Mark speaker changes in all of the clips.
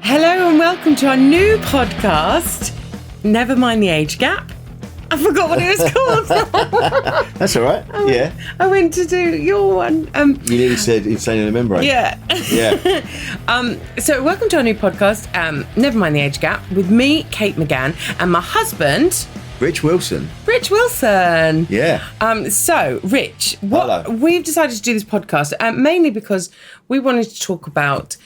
Speaker 1: Hello and welcome to our new podcast, Never Mind the Age Gap. I forgot what it was called.
Speaker 2: That's all right.
Speaker 1: I went to do your one.
Speaker 2: You nearly said Insane in the Membrane.
Speaker 1: Yeah. So welcome to our new podcast, Never Mind the Age Gap, with me, Kate McGann, and my husband...
Speaker 2: Rich Wilson.
Speaker 1: Rich Wilson.
Speaker 2: Yeah.
Speaker 1: So, Rich,
Speaker 2: Hello.
Speaker 1: We've decided to do this podcast mainly because we wanted to talk about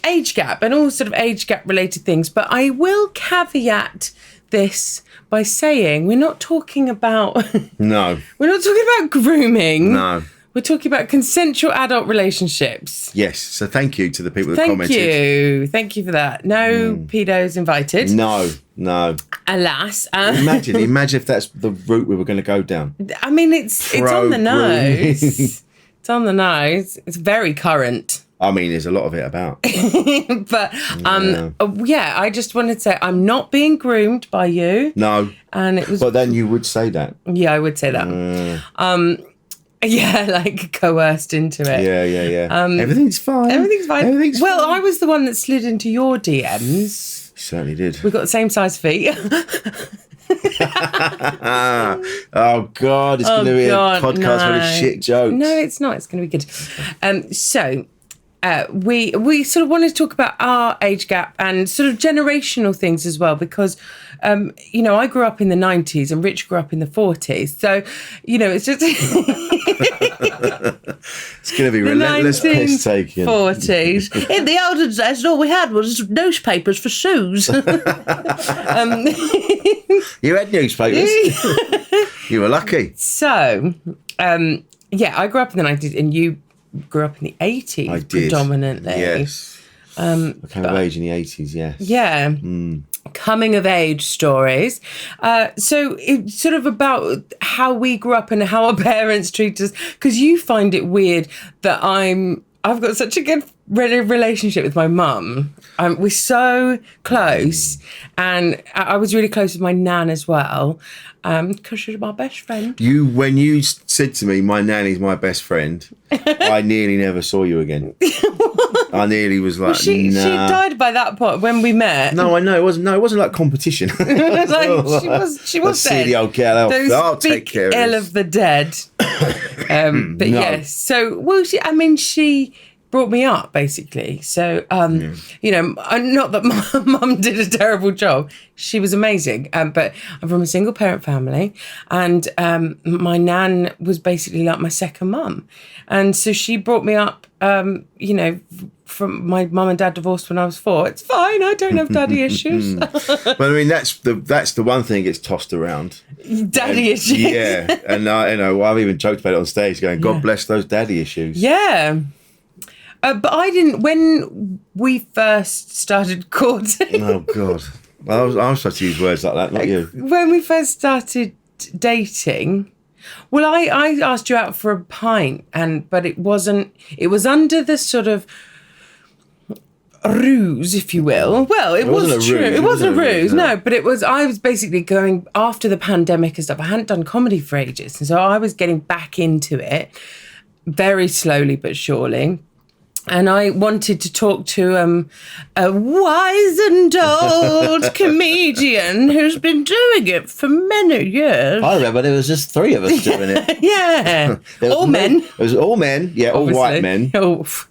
Speaker 1: age gap and all sort of age gap related things. But I will caveat this by saying we're not talking about...
Speaker 2: No.
Speaker 1: We're not talking about grooming.
Speaker 2: No.
Speaker 1: We're talking about consensual adult relationships.
Speaker 2: Yes. So thank you to the people that commented.
Speaker 1: Thank you for that. No pedos invited.
Speaker 2: No.
Speaker 1: Alas.
Speaker 2: Imagine if that's the route we were going to go down.
Speaker 1: I mean, it's on the nose. It's on the nose. It's very current.
Speaker 2: I mean, there's a lot of it about.
Speaker 1: But, I just wanted to say I'm not being groomed by you.
Speaker 2: No.
Speaker 1: And it was...
Speaker 2: But then you would say that.
Speaker 1: Yeah, I would say that. Yeah, like coerced into it.
Speaker 2: Yeah. Everything's fine.
Speaker 1: Well, I was the one that slid into your DMs.
Speaker 2: You certainly did.
Speaker 1: We've got the same size feet.
Speaker 2: Oh, God, it's going to be a podcast full of shit jokes.
Speaker 1: No, it's not. It's going to be good. So we sort of wanted to talk about our age gap and sort of generational things as well, because, I grew up in the 90s and Rich grew up in the 40s. So, it's just...
Speaker 2: It's going to be relentless piss taking.
Speaker 1: 40s. In the olden days, all we had was newspapers for shoes.
Speaker 2: You had newspapers. You were lucky.
Speaker 1: So, I grew up in the 90s and you grew up in the 80s.
Speaker 2: I did.
Speaker 1: Predominantly.
Speaker 2: Yes. I came of age in the 80s, yes.
Speaker 1: Yeah. Coming of age stories. So it's sort of about how we grew up and how our parents treat us, because you find it weird that I've got such a good relationship with my mum. We're so close, and I was really close with my nan as well, because she's my best friend.
Speaker 2: When you said to me, my nanny's my best friend, I nearly never saw you again. I nearly was like,
Speaker 1: she died by that point when we met.
Speaker 2: No, I know. It wasn't like competition.
Speaker 1: she was
Speaker 2: see the old girl. I'll take care of
Speaker 1: ill of the dead. But no. Yes. So, she brought me up, basically. So, not that my mum did a terrible job. She was amazing. But I'm from a single parent family, and my nan was basically like my second mum. And so she brought me up, from my mum and dad divorced when I was 4. It's fine. I don't have daddy issues.
Speaker 2: But I mean, that's the one thing that gets tossed around.
Speaker 1: Daddy issues.
Speaker 2: Yeah. And I've even joked about it on stage going, God bless those daddy issues.
Speaker 1: Yeah. But I didn't, when we first started courting.
Speaker 2: Oh, God. I was supposed to use words like that, not you.
Speaker 1: When we first started dating, well, I asked you out for a pint, but it was under the sort of ruse, if you will. Well, it was true. It wasn't a ruse, no. But I was basically going after the pandemic and stuff. I hadn't done comedy for ages. And so I was getting back into it very slowly but surely. And I wanted to talk to a wise and old comedian who's been doing it for many years.
Speaker 2: I remember there was just 3 of us doing it.
Speaker 1: Yeah.
Speaker 2: All men. It was all men. Yeah,
Speaker 1: obviously.
Speaker 2: All white men.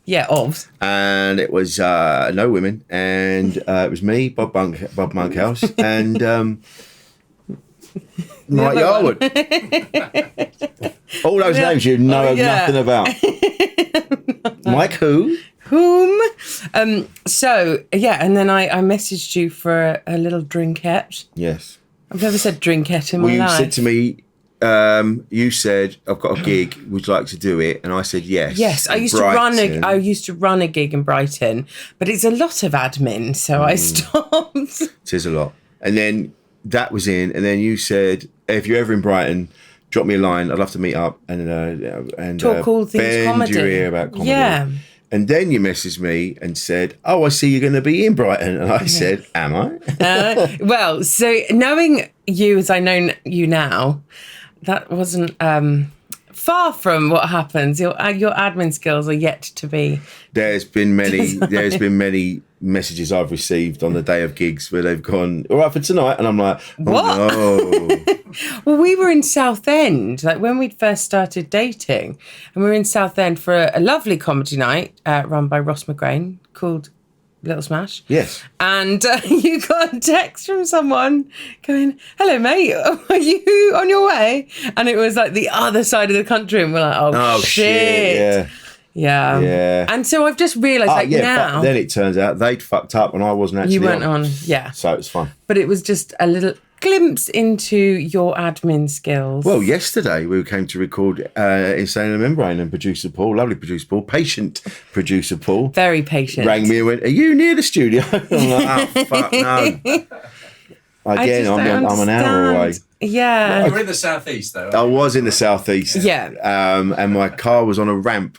Speaker 1: Yeah, obvs.
Speaker 2: And it was no women. And it was me, Bob Monkhouse, and Mike Yarwood. All those names you know nothing about. Mike who?
Speaker 1: Whom? And then I messaged you for a little drinkette.
Speaker 2: Yes.
Speaker 1: I've never said drinkette in my life.
Speaker 2: You said to me, you said, I've got a gig, would you like to do it? And I said yes.
Speaker 1: Yes, I used to run a gig in Brighton, but it's a lot of admin, so I stopped.
Speaker 2: It is a lot. And then that was in, and then you said, if you're ever in Brighton, drop me a line. I'd love to meet up and
Speaker 1: talk all things comedy.
Speaker 2: Your ear about comedy.
Speaker 1: Yeah.
Speaker 2: And then you messaged me and said, "Oh, I see you're going to be in Brighton." And I said, "Am I?"
Speaker 1: Well, so knowing you as I know you now, that wasn't far from what happens. Your admin skills are yet to be.
Speaker 2: There's been many messages I've received on the day of gigs where they've gone, all right for tonight, and I'm like,
Speaker 1: what?
Speaker 2: No.
Speaker 1: Well, we were in Southend, like when we'd first started dating, and we were in Southend for a lovely comedy night run by Ross McGrain called Little Smash.
Speaker 2: Yes.
Speaker 1: And you got a text from someone going, hello, mate, are you on your way? And it was like the other side of the country. And we're like, oh shit. Yeah. And so I've just realised now.
Speaker 2: But then it turns out they'd fucked up and I wasn't actually
Speaker 1: You weren't on. Yeah.
Speaker 2: So it's fun.
Speaker 1: But it was just a little glimpse into your admin skills.
Speaker 2: Well, yesterday we came to record Insane in the Membrane, and producer Paul, lovely producer Paul, patient producer Paul.
Speaker 1: Very patient.
Speaker 2: Rang me and went, are you near the studio? I'm like, oh, fuck no. Again, I'm an hour away.
Speaker 1: Yeah.
Speaker 3: You're in the southeast, though.
Speaker 2: I was in the southeast.
Speaker 1: Yeah.
Speaker 2: And my car was on a ramp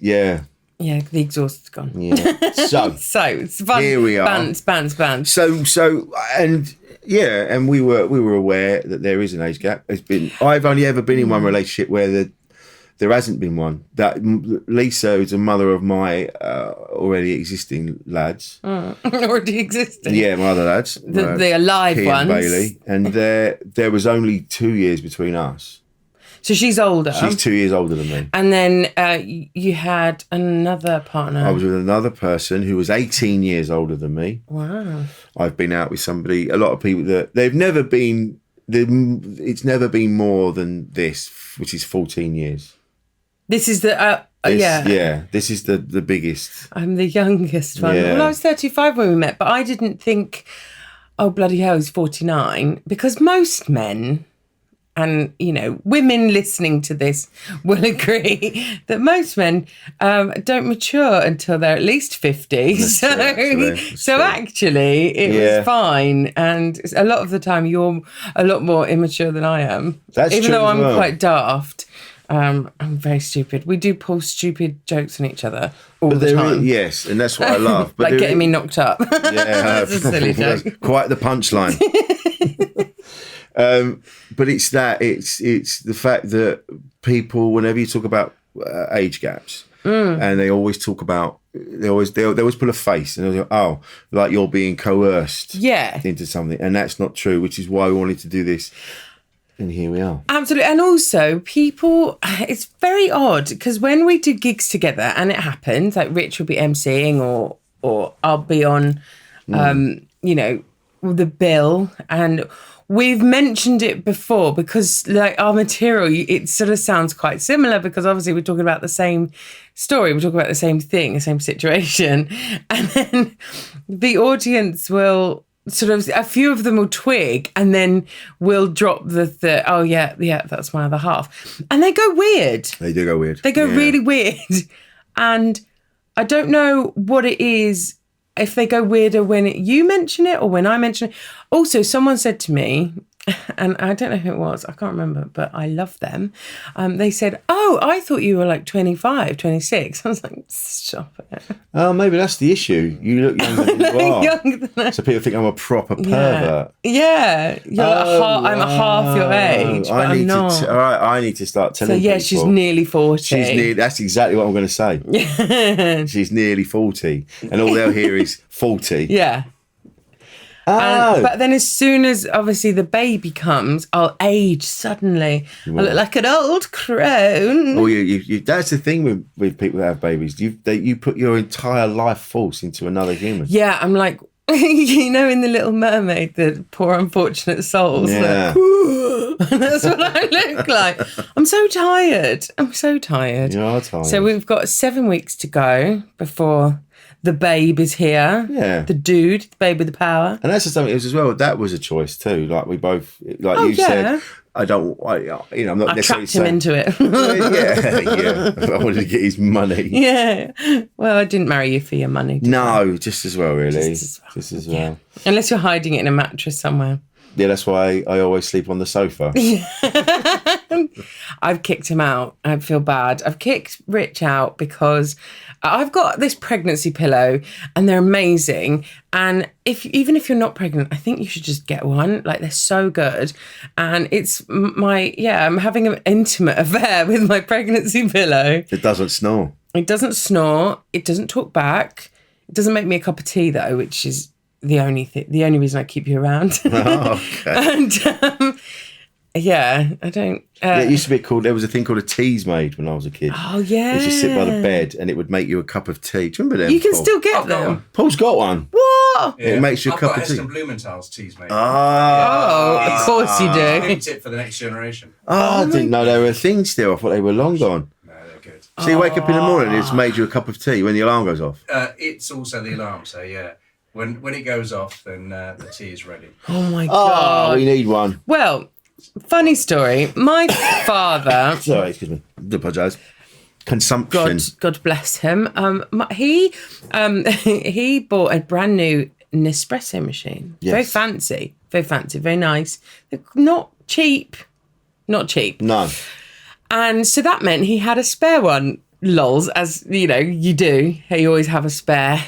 Speaker 1: Yeah, the exhaust is gone.
Speaker 2: Yeah. So
Speaker 1: it's fun.
Speaker 2: Here we are.
Speaker 1: Bands.
Speaker 2: So and yeah, and we were aware that there is an age gap. I've only ever been in one relationship where there hasn't been one. That Lisa is a mother of my already existing lads.
Speaker 1: Already existing.
Speaker 2: Yeah, my other lads.
Speaker 1: The alive
Speaker 2: Key
Speaker 1: ones.
Speaker 2: and Bailey, and there was only 2 years between us.
Speaker 1: So she's older.
Speaker 2: She's 2 years older than me.
Speaker 1: And then you had another partner.
Speaker 2: I was with another person who was 18 years older than me.
Speaker 1: Wow.
Speaker 2: I've been out with somebody, a lot of people that it's never been more than this, which is 14 years.
Speaker 1: This is the,
Speaker 2: this is the biggest.
Speaker 1: I'm the youngest one.
Speaker 2: Yeah.
Speaker 1: Well, I was 35 when we met, but I didn't think, oh, bloody hell, he's 49. Because most men, and, you know, women listening to this will agree that most men don't mature until they're at least 50.
Speaker 2: That's true.
Speaker 1: Actually, it was fine. And a lot of the time, you're a lot more immature than I am.
Speaker 2: That's
Speaker 1: Even
Speaker 2: true
Speaker 1: though
Speaker 2: as
Speaker 1: I'm
Speaker 2: well.
Speaker 1: quite daft. I'm very stupid. We do pull stupid jokes on each other all the time.
Speaker 2: Yes, and that's what I love.
Speaker 1: But like getting me knocked up.
Speaker 2: Yeah,
Speaker 1: That's a silly joke.
Speaker 2: That's quite the punchline. But it's the fact that people, whenever you talk about age gaps, and they always talk about, they always pull a face and they'll go, oh, like you're being coerced into something, and that's not true. Which is why we wanted to do this. And here we are. Absolutely.
Speaker 1: And also, people, it's very odd because when we do gigs together and it happens, like Rich will be emceeing or I'll be on, you know, the bill, and we've mentioned it before because like our material, it sort of sounds quite similar because obviously we're talking about the same story, we're talking about the same thing, the same situation. And then the audience will sort of, a few of them will twig and then we'll drop the oh yeah, that's my other half. And they go weird.
Speaker 2: They do go weird.
Speaker 1: They go really weird. And I don't know what it is, if they go weirder when you mention it or when I mention it. Also, someone said to me, and I don't know who it was, I can't remember, but I love them. They said, oh, I thought you were like 25, 26. I was like, stop it.
Speaker 2: Oh, maybe that's the issue. You look younger than you are.
Speaker 1: Younger than I.
Speaker 2: So people think I'm a proper pervert.
Speaker 1: Yeah. You're I'm half your age, but I'm not.
Speaker 2: All right, I need to start telling people.
Speaker 1: So, yeah, she's nearly 40.
Speaker 2: That's exactly what I'm going to say. She's nearly 40. And all they'll hear is 40.
Speaker 1: Yeah.
Speaker 2: Oh.
Speaker 1: But then as soon as obviously the baby comes, I'll age suddenly. I look like an old crone.
Speaker 2: Well, you that's the thing with people that have babies. You put your entire life force into another human.
Speaker 1: Yeah, I'm like, you know, in The Little Mermaid, the poor unfortunate souls.
Speaker 2: Yeah.
Speaker 1: Like, that's what I look like. I'm so tired.
Speaker 2: You are tired.
Speaker 1: So we've got 7 weeks to go before the babe is here.
Speaker 2: Yeah.
Speaker 1: The dude, the babe with the power.
Speaker 2: And that's just something as well. That was a choice too. Like we both, like said, I'm not necessarily
Speaker 1: trapped him into it.
Speaker 2: yeah. I wanted to get his money.
Speaker 1: Yeah. Well, I didn't marry you for your money.
Speaker 2: No, just as well, really.
Speaker 1: Just as well. Unless you're hiding it in a mattress somewhere.
Speaker 2: Yeah, that's why I always sleep on the sofa.
Speaker 1: I've kicked him out. I feel bad. I've kicked Rich out because I've got this pregnancy pillow and they're amazing. And even if you're not pregnant, I think you should just get one. Like, they're so good. And it's I'm having an intimate affair with my pregnancy pillow.
Speaker 2: It doesn't snore.
Speaker 1: It doesn't snore. It doesn't talk back. It doesn't make me a cup of tea though, which is the only reason I keep you around.
Speaker 2: Oh, okay.
Speaker 1: And I don't.
Speaker 2: It used to be called. There was a thing called a tease maid when I was a kid.
Speaker 1: Oh yeah.
Speaker 2: You just sit by the bed and it would make you a cup of tea. Do you remember them?
Speaker 1: You can
Speaker 2: Paul?
Speaker 1: still get them.
Speaker 2: Paul's got one.
Speaker 1: What?
Speaker 2: Yeah. It makes you a cup of tea.
Speaker 3: I've got Heston Blumenthal's teas made.
Speaker 1: Oh, of course you do.
Speaker 3: It's it for the next generation.
Speaker 2: I didn't know they were a thing still. I thought they were long gone.
Speaker 3: No, they're good.
Speaker 2: So you wake up in the morning and it's made you a cup of tea when the alarm goes off.
Speaker 3: It's also the alarm, so yeah. When it goes off, then the tea is ready.
Speaker 1: Oh my God.
Speaker 2: Oh, we need one.
Speaker 1: Well, funny story. My father.
Speaker 2: Sorry, excuse me. I apologise. Consumption.
Speaker 1: God bless him. He bought a brand new Nespresso machine.
Speaker 2: Yes.
Speaker 1: Very fancy, very nice. Not cheap.
Speaker 2: No.
Speaker 1: And so that meant he had a spare one. Lols, as you know, you do. You always have a spare,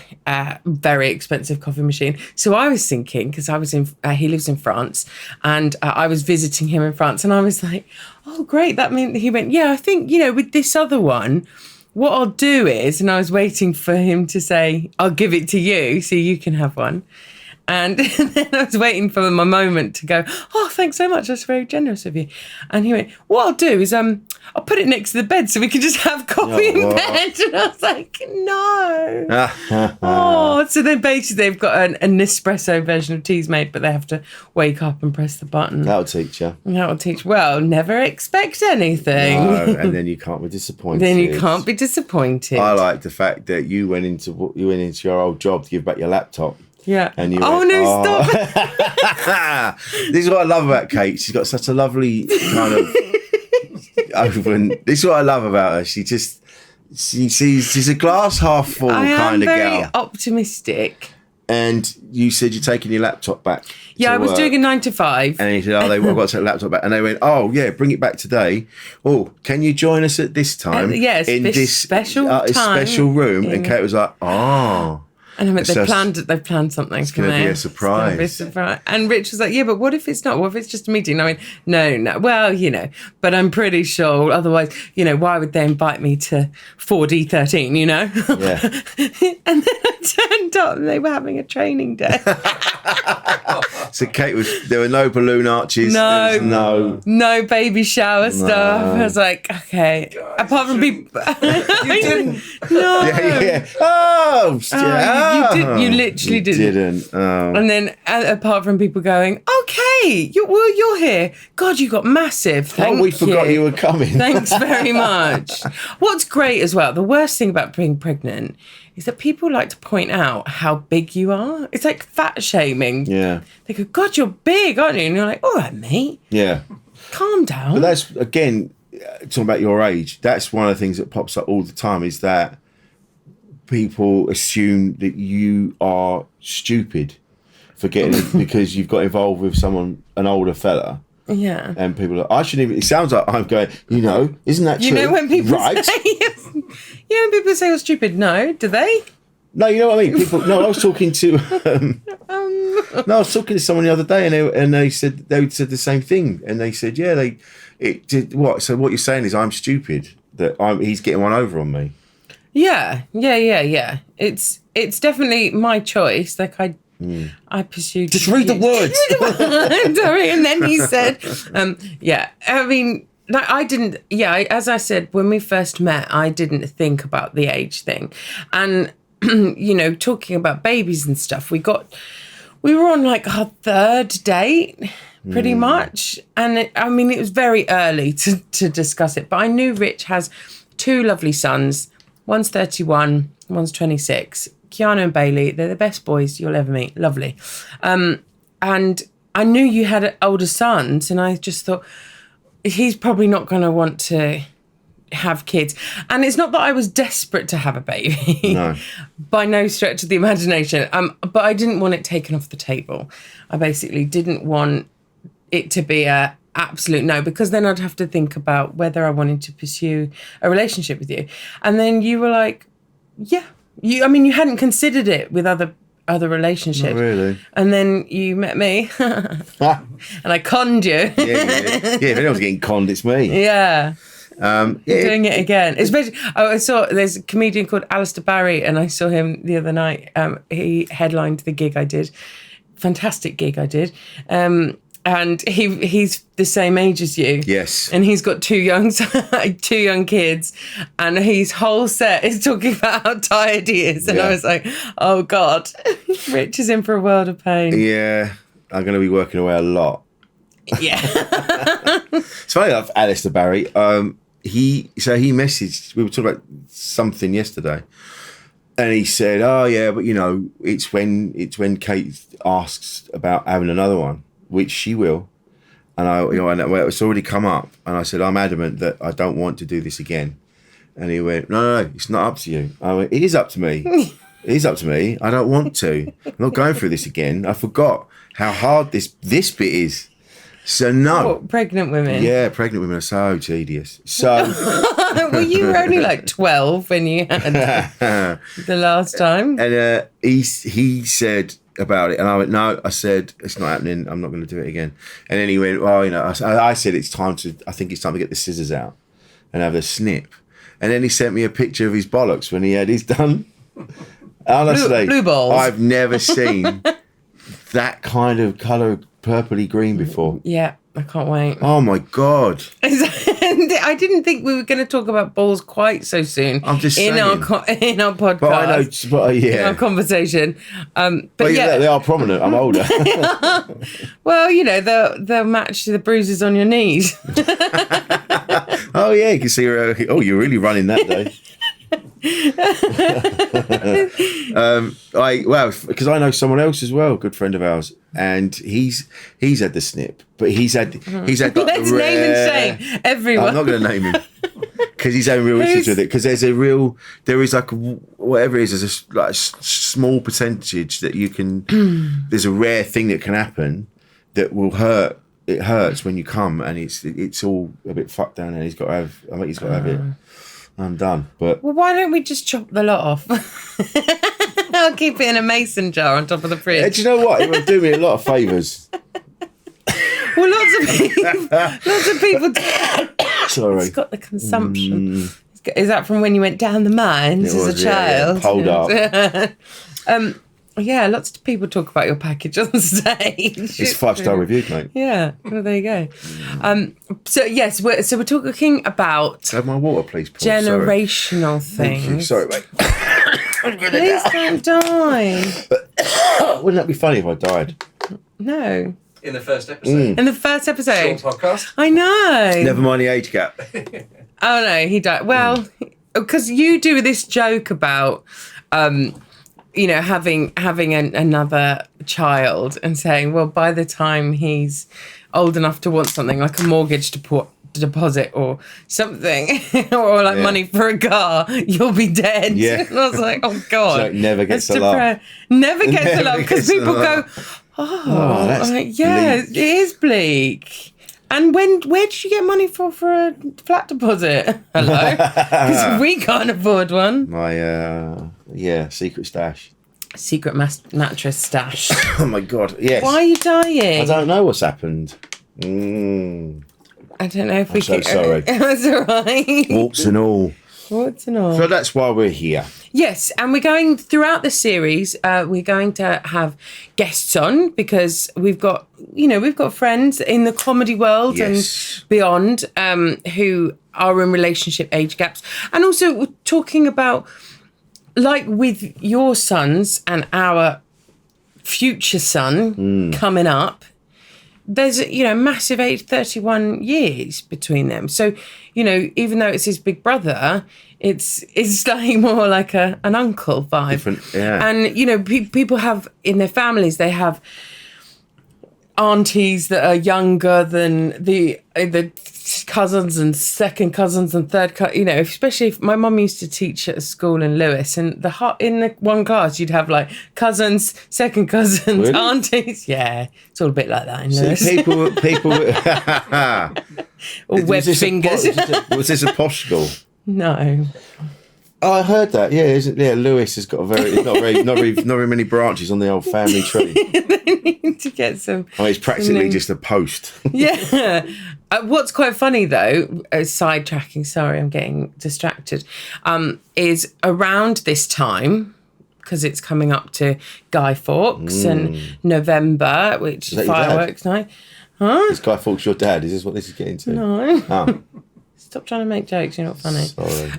Speaker 1: very expensive coffee machine. So I was thinking, because I was he lives in France, and I was visiting him in France, and I was like, oh, great. That meant he went, yeah, I think, with this other one, what I'll do is, and I was waiting for him to say, I'll give it to you so you can have one. And then I was waiting for my moment to go, oh, thanks so much. That's very generous of you. And he went, what I'll do is I'll put it next to the bed so we can just have coffee in bed. And I was like, no. So then basically they've got a Nespresso version of teas made, but they have to wake up and press the button.
Speaker 2: That'll teach you.
Speaker 1: Well, never expect anything.
Speaker 2: No, and then you can't be disappointed. I like the fact that you went into your old job to give back your laptop.
Speaker 1: Yeah.
Speaker 2: And you
Speaker 1: stop.
Speaker 2: This is what I love about Kate. She's got such a lovely kind of open. This is what I love about her. She's a glass half full kind of girl.
Speaker 1: Very optimistic.
Speaker 2: And you said you're taking your laptop back.
Speaker 1: Yeah, I was doing a 9 to 5.
Speaker 2: And he said, I've got to take the laptop back. And they went, oh, yeah, bring it back today. Oh, can you join us at this time?
Speaker 1: Yes,
Speaker 2: in this
Speaker 1: special time.
Speaker 2: Special room. And Kate was like, oh.
Speaker 1: And I meant they've planned something.
Speaker 2: It's going to be a surprise.
Speaker 1: And Rich was like, yeah, but what if it's not? What if it's just a meeting? And I went, no. Well, but I'm pretty sure. Otherwise, why would they invite me to 4D13,
Speaker 2: Yeah.
Speaker 1: And then I turned up and they were having a training day.
Speaker 2: So there were no balloon arches.
Speaker 1: No baby shower stuff. I was like, okay.
Speaker 3: God,
Speaker 1: apart from people.
Speaker 3: You didn't.
Speaker 1: No.
Speaker 2: Yeah. Oh,
Speaker 1: you literally didn't.
Speaker 2: Oh.
Speaker 1: And then apart from people going, okay, you're here. God, you got massive. Thank you.
Speaker 2: We forgot you were coming.
Speaker 1: Thanks very much. What's great as well, the worst thing about being pregnant is that people like to point out how big you are. It's like fat shaming.
Speaker 2: Yeah.
Speaker 1: They go, God, you're big, aren't you? And you're like, all right, mate.
Speaker 2: Yeah.
Speaker 1: Calm down.
Speaker 2: But that's, again, talking about your age, that's one of the things that pops up all the time is that people assume that you are stupid for getting it because you've got involved with an older fella.
Speaker 1: Yeah.
Speaker 2: And people are, I shouldn't even, it sounds like I'm going, isn't that true?
Speaker 1: When people
Speaker 2: right.
Speaker 1: say, when people say you're stupid, no, do they?
Speaker 2: No, you know what I mean? I was talking to, I was talking to someone the other day and they said the same thing. And they said, what? So what you're saying is I'm stupid, that he's getting one over on me. Yeah.
Speaker 1: It's definitely my choice. Like I pursued.
Speaker 2: Just read the words.
Speaker 1: Sorry, and then he said, I mean, like I didn't. Yeah, as I said when we first met, I didn't think about the age thing, and talking about babies and stuff. We were on like our third date. Pretty much, and it was very early to discuss it. But I knew Rich has 2 lovely sons. One's 31, one's 26. Keanu and Bailey, they're the best boys you'll ever meet. Lovely. And I knew you had older sons, and I just thought, he's probably not going to want to have kids. And it's not that I was desperate to have a baby.
Speaker 2: No.
Speaker 1: By no stretch of the imagination. But I didn't want it taken off the table. I basically didn't want it to be a absolute no, because then I'd have to think about whether I wanted to pursue a relationship with you. And then you were like, yeah, you hadn't considered it with other relationships.
Speaker 2: Not really.
Speaker 1: And then you met me and I conned you.
Speaker 2: Yeah, if anyone's getting conned, it's me.
Speaker 1: Yeah. Doing it again. Especially, I saw there's a comedian called Alistair Barry, and I saw him the other night. He headlined the gig I did. Fantastic gig I did. And he's the same age as you.
Speaker 2: Yes.
Speaker 1: And he's got two young kids, and his whole set is talking about how tired he is. And I was like, oh God, Rich is in for a world of pain.
Speaker 2: Yeah, I'm going to be working away a lot.
Speaker 1: Yeah.
Speaker 2: It's funny enough, Alistair Barry. He messaged. We were talking about something yesterday, and he said, "Oh yeah, but it's when Kate asks about having another one, which she will." And it's already come up, and I said, "I'm adamant that I don't want to do this again." And he went, "No, it's not up to you." I went, "It is up to me. It is up to me. I don't want to. I'm not going through this again. I forgot how hard this bit is." So no.
Speaker 1: What, pregnant women?
Speaker 2: Yeah, pregnant women are so tedious. So
Speaker 1: well, you were only like 12 when you had the last time.
Speaker 2: And he said about it, and I went, no. I said, it's not happening. I'm not going to do it again. And then he went, well, I said I think it's time to get the scissors out and have a snip. And then he sent me a picture of his bollocks when he had his done. Honestly,
Speaker 1: blue balls.
Speaker 2: I've never seen that kind of colour, purpley green before.
Speaker 1: Yeah, I can't wait.
Speaker 2: Oh my God.
Speaker 1: I didn't think we were going to talk about balls quite so soon.
Speaker 2: I'm just saying.
Speaker 1: In our podcast.
Speaker 2: But I know, yeah.
Speaker 1: In our conversation.
Speaker 2: But yeah, they are prominent. I'm older.
Speaker 1: Well, they'll match the bruises on your knees.
Speaker 2: Oh yeah, you can see her. Oh, you're really running that day. Because I know someone else as well, a good friend of ours, and he's had the snip, but he's had
Speaker 1: Let's name and shame everyone.
Speaker 2: I'm not going to name him because he's having real issues with it, because there is like whatever it is, there's a small percentage that you can there's a rare thing that can happen that will hurt. It hurts when you come, and it's all a bit fucked down, and I think he's got to have it. I'm done. But
Speaker 1: well, why don't we just chop the lot off? I'll keep it in a mason jar on top of the fridge.
Speaker 2: Do you know what? It would do me a lot of favours.
Speaker 1: Well, lots of people.
Speaker 2: Sorry.
Speaker 1: It's got the consumption. Is that from when you went down the mines as a child?
Speaker 2: Pulled up.
Speaker 1: Yeah, lots of people talk about your package on stage.
Speaker 2: It's 5-star reviewed, mate.
Speaker 1: Yeah, well, there you go. So yes, we're talking about
Speaker 2: have my water, please, Paul.
Speaker 1: Generational things.
Speaker 2: Thank you. Sorry, mate.
Speaker 1: Please don't die.
Speaker 2: Wouldn't that be funny if I died?
Speaker 1: No.
Speaker 3: In the first episode.
Speaker 1: In the first episode.
Speaker 3: Short podcast.
Speaker 1: I know.
Speaker 2: Never mind the age gap.
Speaker 1: Oh no, he died. Well, because you do this joke about. Having another child and saying, well, by the time he's old enough to want something like a mortgage deposit or something, or like money for a car, you'll be dead. Yeah. And I was like, oh God.
Speaker 2: So it never gets a lot.
Speaker 1: Never gets a lot, because people go,
Speaker 2: that's
Speaker 1: like, yeah,
Speaker 2: bleak.
Speaker 1: it is bleak. And where did you get money for a flat deposit? Hello? Because we can't afford one.
Speaker 2: My, secret stash.
Speaker 1: Secret mattress stash.
Speaker 2: Oh my God, yes.
Speaker 1: Why are you dying?
Speaker 2: I don't know what's happened.
Speaker 1: I don't know if
Speaker 2: I'm so sorry.
Speaker 1: That's all right.
Speaker 2: Warts and all.
Speaker 1: Warts and all.
Speaker 2: So that's why we're here.
Speaker 1: Yes, and we're going throughout the series. We're going to have guests on, because we've got friends in the comedy world and beyond who are in relationship age gaps, and also we're talking about, like with your sons and our future son coming up. There's massive age, 31 years between them. So even though it's his big brother, it's like more like an uncle vibe.
Speaker 2: Different, yeah.
Speaker 1: And people have in their families, they have aunties that are younger than the cousins and second cousins and third especially if my mum used to teach at a school in Lewis, and in the one class you'd have like cousins, second cousins,
Speaker 2: really?
Speaker 1: Aunties. Yeah, it's all a bit like that in Lewis.
Speaker 2: People
Speaker 1: or web fingers.
Speaker 2: Was this a posh school?
Speaker 1: No.
Speaker 2: Oh, I heard that. Yeah, Lewis has got not very many branches on the old family tree.
Speaker 1: They need to get some.
Speaker 2: Oh, it's practically just a post.
Speaker 1: Yeah. What's quite funny though, sidetracking. Sorry, I'm getting distracted. Is around this time, because it's coming up to Guy Fawkes and November, which is fireworks night. Huh?
Speaker 2: Is Guy Fawkes your dad? Is this what this is getting to?
Speaker 1: No.
Speaker 2: Oh.
Speaker 1: Stop trying to make jokes. You're not funny.
Speaker 2: Sorry.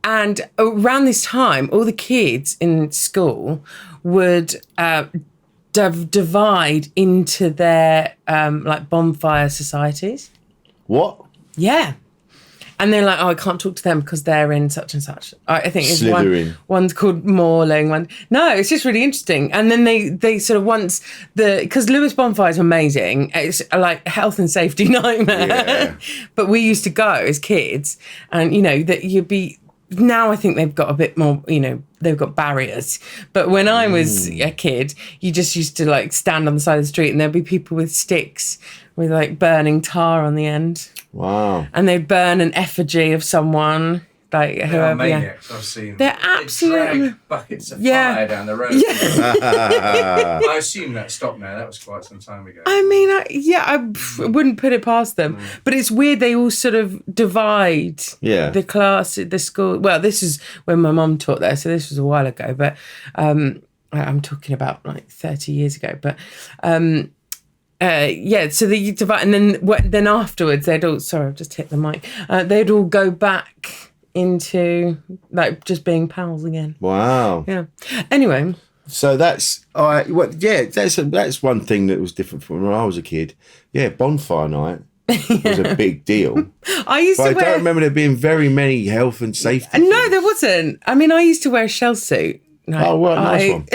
Speaker 1: And around this time, all the kids in school would divide into their like bonfire societies.
Speaker 2: What?
Speaker 1: Yeah. And they're like, oh, I can't talk to them because they're in such and such. I think it's one's called Morling. No, it's just really interesting. And then they sort of because Lewis Bonfire is amazing. It's like a health and safety nightmare.
Speaker 2: Yeah.
Speaker 1: But we used to go as kids, and that you'd be. Now I think they've got a bit more, they've got barriers. But when I was a kid, you just used to like stand on the side of the street and there'd be people with sticks with like burning tar on the end.
Speaker 2: Wow.
Speaker 1: And they'd burn an effigy of someone. Like whoever.
Speaker 3: Maniacs, I've seen.
Speaker 1: They're absolutely
Speaker 3: drag buckets of fire down the road. Yeah. I assume that stopped now. That was quite some time ago.
Speaker 1: I mean, I wouldn't put it past them. But it's weird. They all sort of divide.
Speaker 2: Yeah.
Speaker 1: The class, the school. Well, this is when my mum taught there, so this was a while ago. But I'm talking about like 30 years ago. But so they divide, and then afterwards they'd all. Sorry, I've just hit the mic. They'd all go back into like just being pals again.
Speaker 2: Wow.
Speaker 1: Yeah. Anyway.
Speaker 2: So that's all right. Well, yeah, that's one thing that was different from when I was a kid. Yeah, bonfire night was a big deal. I don't remember there being very many health and safety.
Speaker 1: No,
Speaker 2: things.
Speaker 1: there wasn't. I mean, I used to wear a shell suit.
Speaker 2: Oh, well, nice one.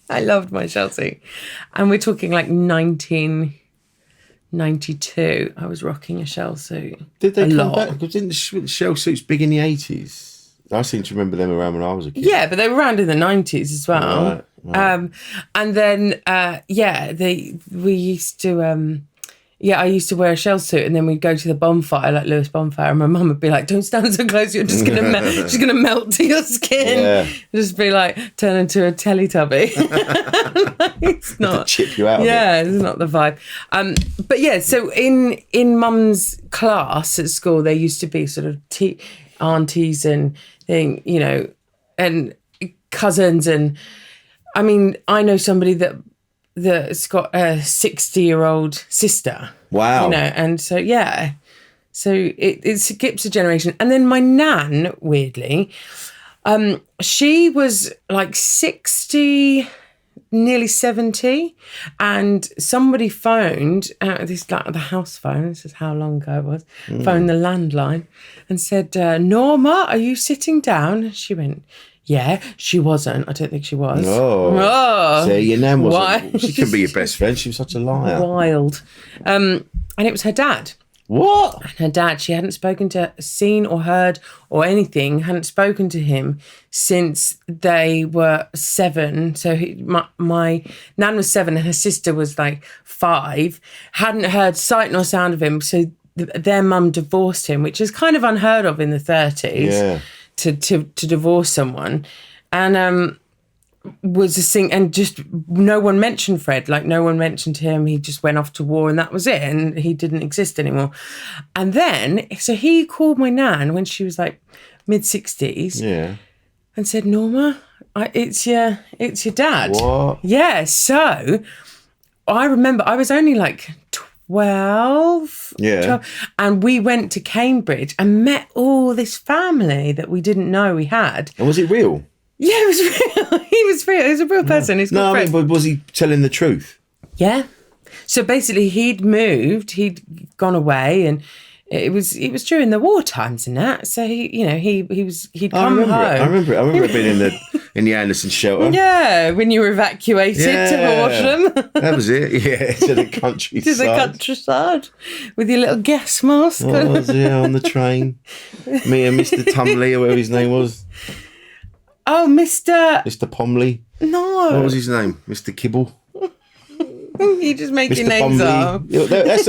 Speaker 1: I loved my shell suit, and we're talking like 1992. I was rocking a shell suit.
Speaker 2: Did they come back? Because didn't the shell suits big in the 80s? I seem to remember them around when I was a kid.
Speaker 1: Yeah, but they were around in the 90s as well.
Speaker 2: Right.
Speaker 1: And then, we used to, I used to wear a shell suit, and then we'd go to the bonfire, like Lewis Bonfire, and my mum would be like, don't stand so close, you're just going to melt to your skin. Yeah. Just be like, turn into a Teletubby. It's not.
Speaker 2: Chip you out
Speaker 1: Yeah,
Speaker 2: of it.
Speaker 1: it's not the vibe. But yeah, so in mum's class at school, there used to be sort of aunties and and cousins, and I mean, I know somebody that's got a 60-year-old sister.
Speaker 2: Wow.
Speaker 1: And so it skips a generation. And then my nan, weirdly, she was like 60, nearly 70, and somebody phoned this, like the house phone, this is how long ago it was, phoned the landline and said, Norma, are you sitting down? She went, yeah. She wasn't. I don't think she was.
Speaker 2: Oh. See, your nan wasn't. She could be your best friend. She was such a liar.
Speaker 1: Wild. And it was her dad.
Speaker 2: What?
Speaker 1: And her dad, she hadn't seen or heard or anything, hadn't spoken to him since they were 7. So my nan was 7 and her sister was like 5, hadn't heard sight nor sound of him. So their mum divorced him, which is kind of unheard of in the 30s.
Speaker 2: Yeah.
Speaker 1: To divorce someone, and was a thing, and just no one mentioned Fred. Like no one mentioned him. He just went off to war, and that was it. And he didn't exist anymore. And then, so he called my nan when she was like mid-60s,
Speaker 2: yeah, and
Speaker 1: said, "Norma, it's your dad."
Speaker 2: What?
Speaker 1: Yeah. So I remember I was only like 12, and we went to Cambridge and met all this family that we didn't know we had.
Speaker 2: And was it real?
Speaker 1: Yeah, it was real. He was real. He was a real person. He's
Speaker 2: no, I mean, but was he telling the truth?
Speaker 1: Yeah. So basically, he'd moved. He'd gone away, and it was during the war times and that. So he'd come home.
Speaker 2: I remember it being in the in the Anderson shelter.
Speaker 1: Yeah, when you were evacuated to Horsham.
Speaker 2: That was it. Yeah, to the countryside.
Speaker 1: To the countryside with your little gas mask.
Speaker 2: I was on the train. Me and Mr. Tumley, or whatever his name was.
Speaker 1: Oh, Mr.
Speaker 2: Pomley.
Speaker 1: No.
Speaker 2: What was his name? Mr. Kibble.
Speaker 1: You just make your names up.
Speaker 2: That's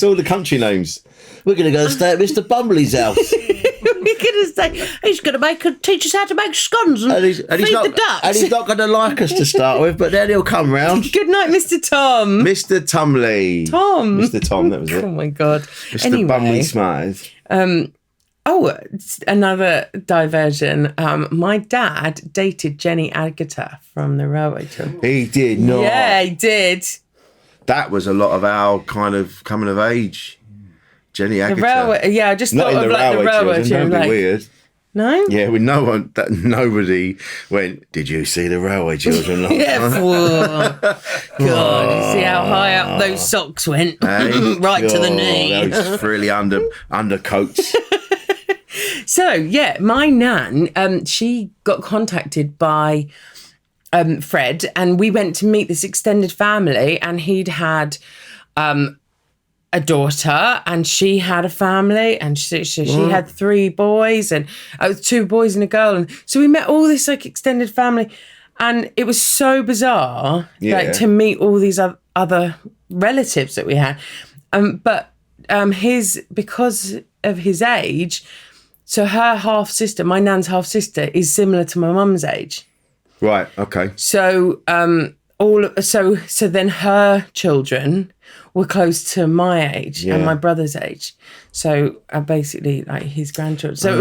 Speaker 2: all the country names. We're going to go stay at Mr. Bumbley's house.
Speaker 1: We're going to say he's going to teach us how to make scones and feed the ducks.
Speaker 2: And he's not going to like us to start with, but then he'll come round.
Speaker 1: Good night, Mr. Tom.
Speaker 2: Mr. Tumley.
Speaker 1: Mr.
Speaker 2: Tom, that was it.
Speaker 1: Oh my God.
Speaker 2: Mr. Bumley Smythe.
Speaker 1: Another diversion. My dad dated Jenny Agutter from the Railway Tour.
Speaker 2: He did not.
Speaker 1: Yeah, he did.
Speaker 2: That was a lot of our kind of coming of age. Jenny Agutter.
Speaker 1: The Railway, yeah, I just
Speaker 2: not
Speaker 1: thought of like the Railway Tour.
Speaker 2: Don't be weird.
Speaker 1: No?
Speaker 2: Yeah, nobody went, did you see the Railway Children?
Speaker 1: Yeah, God, you see how high up those socks went?
Speaker 2: Hey,
Speaker 1: right to the knee.
Speaker 2: Those frilly undercoats.
Speaker 1: So, yeah, my nan, she got contacted by Fred, and we went to meet this extended family, and he'd had a daughter, and she had a family, and she had 3 boys, and 2 boys and a girl, and so we met all this like extended family, and it was so bizarre, like to meet all these other relatives that we had, but because of his age, so her half sister, my nan's half sister, is similar to my mum's age.
Speaker 2: Right. Okay.
Speaker 1: So so then her children were close to my age and my brother's age. So basically like his grandchildren. So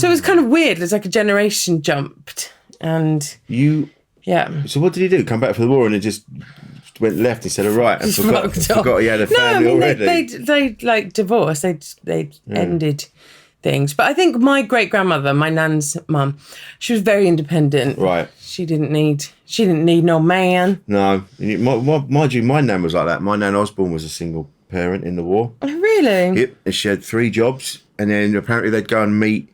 Speaker 1: it was kind of weird. It was like a generation jumped. And
Speaker 2: So what did he do? Come back from the war and it just went left instead of right? I forgot he had a family already.
Speaker 1: They like divorced. They ended things. But I think my great grandmother, my nan's mum, she was very independent.
Speaker 2: Right.
Speaker 1: She didn't need no man.
Speaker 2: No. Mind you, my nan was like that. My nan Osborne was a single parent in the war.
Speaker 1: Oh, really?
Speaker 2: Yep. And she had 3 jobs, and then apparently they'd go and meet.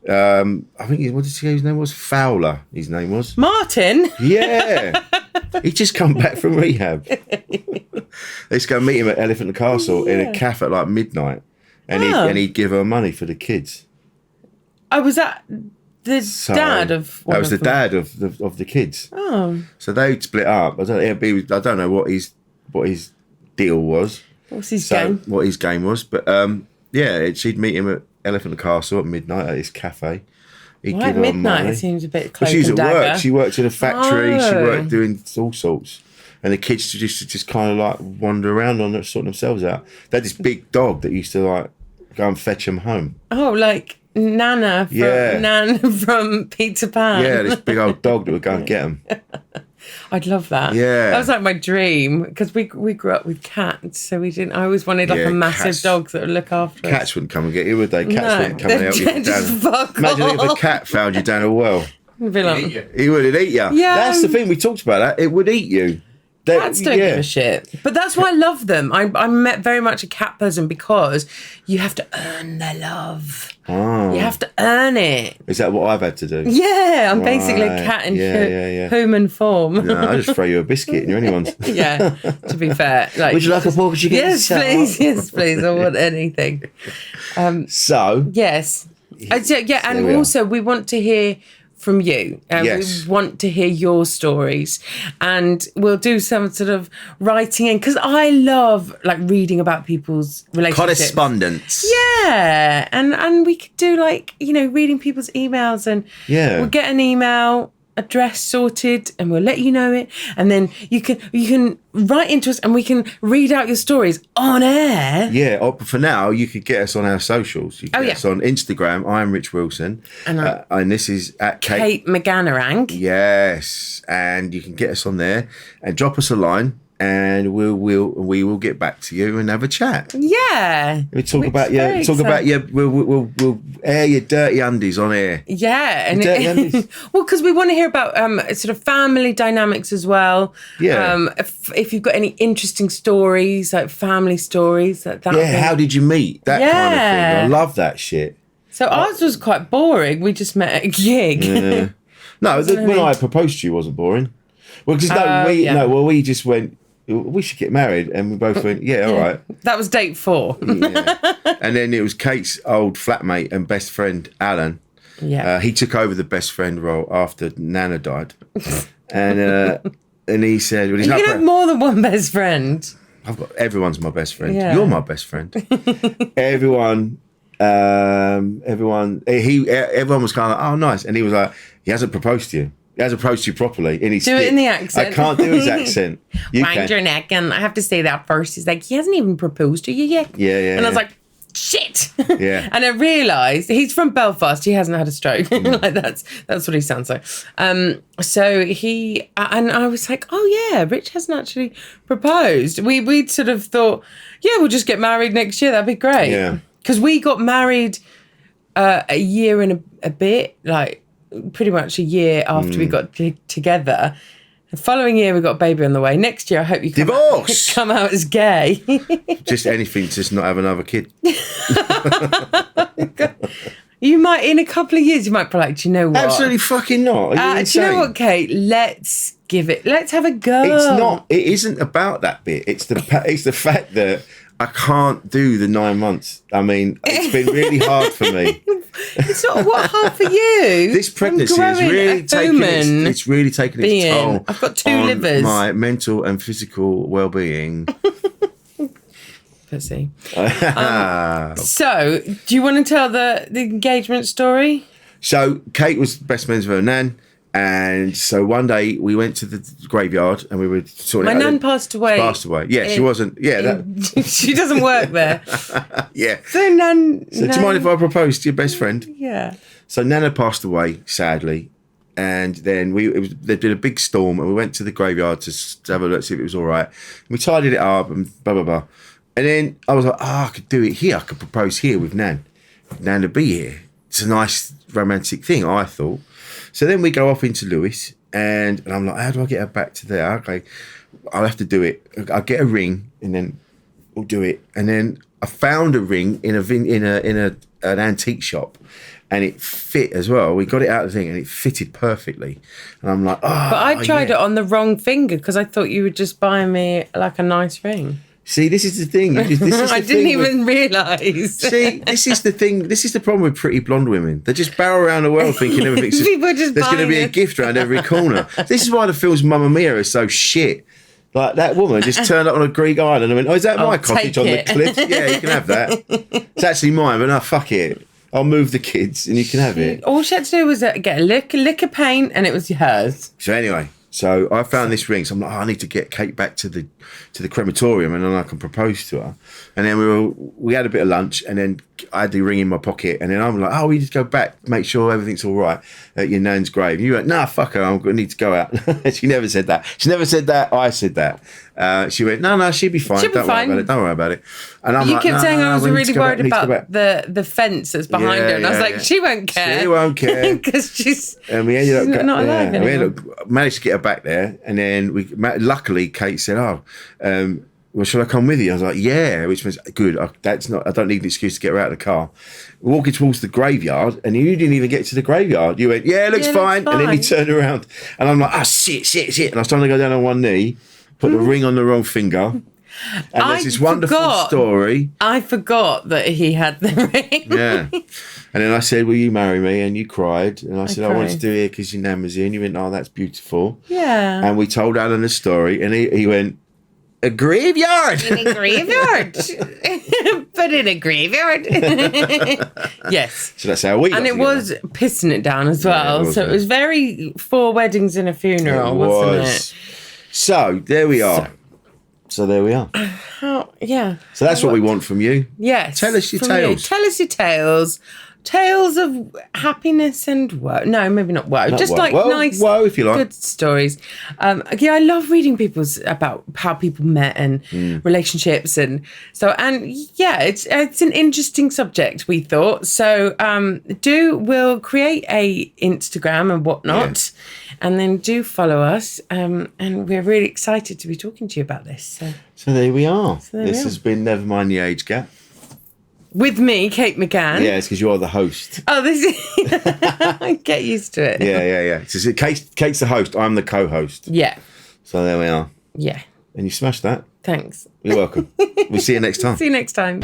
Speaker 2: I think what did she say his name was? Fowler. His name was
Speaker 1: Martin.
Speaker 2: Yeah. He'd just come back from rehab. They used to go and meet him at Elephant and Castle in a cafe at like midnight. And he'd give her money for the kids.
Speaker 1: Oh, was that the dad of one
Speaker 2: that was
Speaker 1: of
Speaker 2: the
Speaker 1: them?
Speaker 2: dad of the kids.
Speaker 1: Oh.
Speaker 2: So they'd split up. I don't know what his deal was.
Speaker 1: What's his game?
Speaker 2: What his game was. But she'd meet him at Elephant and Castle at midnight at his cafe. He'd give her
Speaker 1: midnight?
Speaker 2: money.
Speaker 1: It seems a bit close.
Speaker 2: But she's
Speaker 1: and
Speaker 2: at
Speaker 1: dagger.
Speaker 2: work. She worked in a factory.
Speaker 1: Oh.
Speaker 2: She worked doing all sorts. And the kids just kind of like wander around on it, sorting themselves out. They had this big dog that used to like go and fetch them home.
Speaker 1: Oh, like Nana from Peter Pan.
Speaker 2: Yeah, this big old dog that would go and get them.
Speaker 1: I'd love that.
Speaker 2: Yeah.
Speaker 1: That was like my dream, because we grew up with cats, so we didn't. I always wanted like a massive dog that would look after us.
Speaker 2: Cats wouldn't come and get you, would they? Cats wouldn't come and help you down. Imagine if a cat found you down a well.
Speaker 1: It'd be like,
Speaker 2: He would eat you.
Speaker 1: Yeah.
Speaker 2: That's the thing, we talked about that. It would eat you.
Speaker 1: Cats don't give a shit. But that's why I love them. I'm very much a cat person, because you have to earn their love.
Speaker 2: Oh.
Speaker 1: You have to earn it.
Speaker 2: Is that what I've had to do?
Speaker 1: Yeah, I'm basically a cat in human form.
Speaker 2: No, I just throw you a biscuit and you're anyone's.
Speaker 1: Yeah, to be fair. Like,
Speaker 2: would you like a pork chicken?
Speaker 1: Yes, please. Yes, please. I want anything.
Speaker 2: So.
Speaker 1: Yes. And also we want to hear from you.
Speaker 2: Yes.
Speaker 1: We want to hear your stories, and we'll do some sort of writing in, because I love like reading about people's relationships.
Speaker 2: Correspondence.
Speaker 1: Yeah, and we could do like, reading people's emails, and we'll get an email address sorted and we'll let you know it, and then you can write into us and we can read out your stories on air.
Speaker 2: Yeah, for now you could get us on our socials. You can get us on Instagram. I am Rich Wilson, and this is at
Speaker 1: Kate McGann Rich.
Speaker 2: Yes, and you can get us on there and drop us a line, and we will get back to you and have a chat.
Speaker 1: Yeah,
Speaker 2: we talk about your we'll air your dirty undies on air.
Speaker 1: Yeah, and well, because we want to hear about sort of family dynamics as well.
Speaker 2: Yeah,
Speaker 1: if you've got any interesting stories, like family stories,
Speaker 2: how did you meet? That kind of thing. I love that shit.
Speaker 1: So ours was quite boring. We just met at a gig.
Speaker 2: Yeah. No, when I proposed to you wasn't boring. Well, because we just went, we should get married, and we both went, yeah, all right.
Speaker 1: That was date 4.
Speaker 2: Yeah. And then it was Kate's old flatmate and best friend, Alan.
Speaker 1: Yeah.
Speaker 2: He took over the best friend role after Nana died. And he said, well,
Speaker 1: you can have more than one best friend.
Speaker 2: Everyone's my best friend.
Speaker 1: Yeah.
Speaker 2: You're my best friend. Everyone was kind of like, oh, nice. And he was like, he hasn't proposed to you. He hasn't approached you properly.
Speaker 1: Do it in the accent.
Speaker 2: I can't do his accent.
Speaker 1: Wind your neck, and I have to say that first. He's like, he hasn't even proposed to you yet.
Speaker 2: Yeah.
Speaker 1: And I was like, shit.
Speaker 2: Yeah.
Speaker 1: And I realised he's from Belfast. He hasn't had a stroke. Like that's what he sounds like. So I was like, oh yeah, Rich hasn't actually proposed. We'd sort of thought, yeah, we'll just get married next year. That'd be great.
Speaker 2: Yeah.
Speaker 1: Because we got married a year and a bit, like pretty much a year after we got together. The following year we got a baby on the way. Next year I hope you come out as gay.
Speaker 2: Just anything, just not have another kid.
Speaker 1: You might, in a couple of years, you might be like, do you know what?
Speaker 2: Absolutely fucking not. Are you
Speaker 1: do you know what, Kate? Let's have a go.
Speaker 2: It isn't about that bit. It's the fact that I can't do the 9 months. I mean, it's been really hard for me.
Speaker 1: It's not hard for you.
Speaker 2: This pregnancy is really taking its toll.
Speaker 1: I've got 2
Speaker 2: on
Speaker 1: livers.
Speaker 2: My mental and physical well-being.
Speaker 1: Pussy. So, do you want to tell the engagement story?
Speaker 2: So, Kate was best friends with her nan. And so one day we went to the graveyard and we were sorting out.
Speaker 1: My nan passed away.
Speaker 2: Yeah, she wasn't. Yeah,
Speaker 1: she doesn't work there.
Speaker 2: Yeah.
Speaker 1: So Nan.
Speaker 2: So do you mind if I propose to your best friend?
Speaker 1: Yeah.
Speaker 2: So Nana passed away, sadly, and then there'd been a big storm, and we went to the graveyard to have a look, see if it was all right. And we tidied it up and blah blah blah. And then I was like, I could do it here. I could propose here with Nan. Nan would be here. It's a nice romantic thing, I thought. So then we go off into Lewis, and I'm like, how do I get her back to there? Okay, I'll have to do it. I'll get a ring, and then we'll do it. And then I found a ring in an antique shop, and it fit as well. We got it out of the thing, and it fitted perfectly. And I'm like, oh.
Speaker 1: But I tried it on the wrong finger because I thought you were just buying me like a nice ring.
Speaker 2: See, this is the thing. I
Speaker 1: didn't even realise.
Speaker 2: See, this is the thing. This is the problem with pretty blonde women. They just barrel around the world thinking everything's there's going to be a gift around every corner. This is why the films Mamma Mia are so shit. Like that woman just turned up on a Greek island and went, "Oh, is that my cottage on the cliff? Yeah, you can have that. It's actually mine, but no, fuck it. I'll move the kids and you can have it."
Speaker 1: All she had to do was get a lick of paint, and it was hers.
Speaker 2: So anyway. So I found this ring. So I'm like, I need to get Kate back to the crematorium, and then I can propose to her. And then we had a bit of lunch, and then I had the ring in my pocket. And then I'm like, we just go back, make sure everything's all right at your nan's grave. And you went, nah, fuck her. I'm going to need to go out. She never said that. She never said that. I said that. She went, no, she'll be fine. Don't worry about it. And I'm like,
Speaker 1: kept saying I was really worried about the fence that's behind her, and I was like, she won't care.
Speaker 2: She won't care
Speaker 1: because she's.
Speaker 2: And we ended up
Speaker 1: not alive anymore.
Speaker 2: Managed to get her back there, and then luckily Kate said, well, shall I come with you? I was like, yeah, which means good. I don't need an excuse to get her out of the car. We're walking towards the graveyard, and you didn't even get to the graveyard. You went, yeah, it looks fine. And then you turned around, and I'm like, shit. And I was trying to go down on one knee, put the ring on the wrong finger. And there's this wonderful story.
Speaker 1: I forgot that he had the ring.
Speaker 2: Yeah. And then I said, will you marry me? And you cried. And I said, I wanted to do it because your nan was here. And you went, oh, that's beautiful.
Speaker 1: Yeah.
Speaker 2: And we told Alan the story. And he went, a graveyard?
Speaker 1: In a graveyard? But in a graveyard? Yes.
Speaker 2: So that's how we got
Speaker 1: And it
Speaker 2: together.
Speaker 1: Was pissing it down as well. So it was very 4 weddings and a funeral, wasn't it?
Speaker 2: So there we are. So there we are.
Speaker 1: Yeah.
Speaker 2: So that's what we want from you.
Speaker 1: Yes.
Speaker 2: Tell us your tales.
Speaker 1: Tell us your tales. Tales of happiness and woe. No, maybe not woe. Just like nice,
Speaker 2: woe if you like.
Speaker 1: Good stories. Yeah, I love reading about how people met and relationships and so. And yeah, it's an interesting subject, we thought. So we'll create a Instagram and whatnot, and then do follow us. And we're really excited to be talking to you about this.
Speaker 2: So there we are. This has been Never Mind the Age Gap.
Speaker 1: With me, Kate McGann.
Speaker 2: Yeah, it's because you're the host.
Speaker 1: Oh, this is... Get used to it.
Speaker 2: Yeah. So Kate's the host. I'm the co-host.
Speaker 1: Yeah.
Speaker 2: So there we are.
Speaker 1: Yeah.
Speaker 2: And you smashed that.
Speaker 1: Thanks.
Speaker 2: You're welcome. We'll see you next time.
Speaker 1: See you next time.